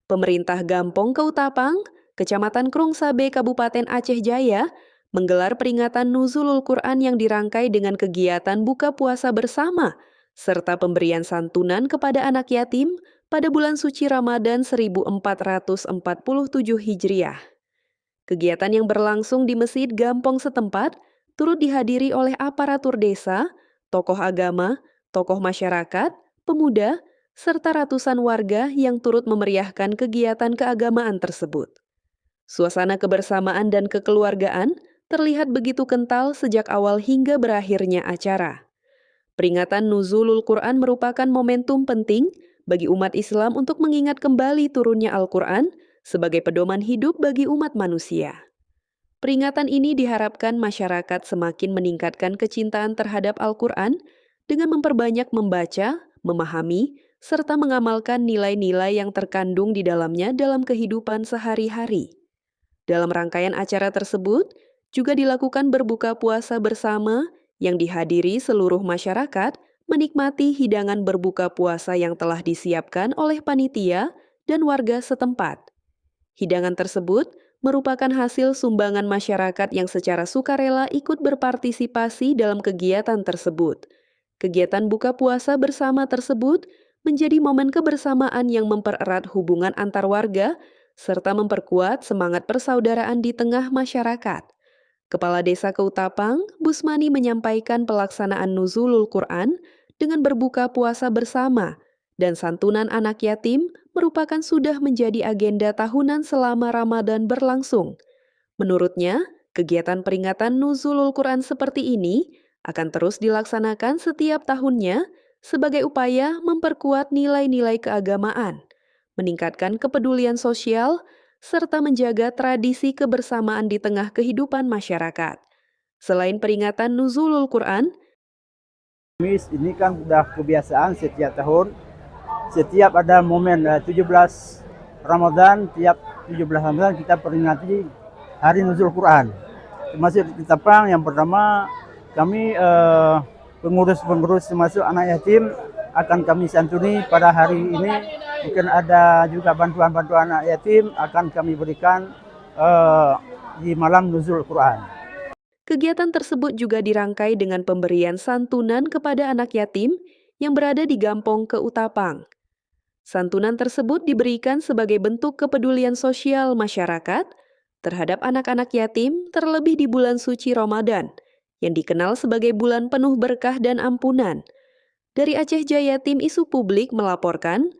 Pemerintah Gampong Keutapang, Kecamatan Krungsabe, Kabupaten Aceh Jaya, menggelar peringatan Nuzulul Quran yang dirangkai dengan kegiatan buka puasa bersama, serta pemberian santunan kepada anak yatim pada bulan suci Ramadan 1447 Hijriah. Kegiatan yang berlangsung di Masjid Gampong setempat turut dihadiri oleh aparatur desa, tokoh agama, tokoh masyarakat, pemuda, serta ratusan warga yang turut memeriahkan kegiatan keagamaan tersebut. Suasana kebersamaan dan kekeluargaan terlihat begitu kental sejak awal hingga berakhirnya acara. Peringatan Nuzulul Quran merupakan momentum penting bagi umat Islam untuk mengingat kembali turunnya Al-Quran sebagai pedoman hidup bagi umat manusia. Peringatan ini diharapkan masyarakat semakin meningkatkan kecintaan terhadap Al-Quran dengan memperbanyak membaca, memahami, serta mengamalkan nilai-nilai yang terkandung di dalamnya dalam kehidupan sehari-hari. Dalam rangkaian acara tersebut, juga dilakukan berbuka puasa bersama yang dihadiri seluruh masyarakat menikmati hidangan berbuka puasa yang telah disiapkan oleh panitia dan warga setempat. Hidangan tersebut merupakan hasil sumbangan masyarakat yang secara sukarela ikut berpartisipasi dalam kegiatan tersebut. Kegiatan buka puasa bersama tersebut menjadi momen kebersamaan yang mempererat hubungan antar warga serta memperkuat semangat persaudaraan di tengah masyarakat. Kepala Desa Keutapang, Busmani menyampaikan pelaksanaan Nuzulul Quran dengan berbuka puasa bersama dan santunan anak yatim merupakan sudah menjadi agenda tahunan selama Ramadan berlangsung. Menurutnya, kegiatan peringatan Nuzulul Quran seperti ini akan terus dilaksanakan setiap tahunnya sebagai upaya memperkuat nilai-nilai keagamaan, meningkatkan kepedulian sosial, serta menjaga tradisi kebersamaan di tengah kehidupan masyarakat. Selain peringatan Nuzulul Quran, Ini kan sudah kebiasaan setiap tahun, setiap ada momen 17 Ramadan, tiap 17 Ramadan kita peringati Hari Nuzul Quran. Termasuk di Ketapang yang pertama kami pengurus-pengurus termasuk anak yatim akan kami santuni pada hari ini. Mungkin ada juga bantuan-bantuan anak yatim akan kami berikan di malam Nuzul Quran. kegiatan tersebut juga dirangkai dengan pemberian santunan kepada anak yatim yang berada di Gampong Keutapang. Santunan tersebut diberikan sebagai bentuk kepedulian sosial masyarakat terhadap anak-anak yatim terlebih di bulan suci Ramadan, yang dikenal sebagai bulan penuh berkah dan ampunan. Dari Aceh Jaya, tim Isu Publik melaporkan,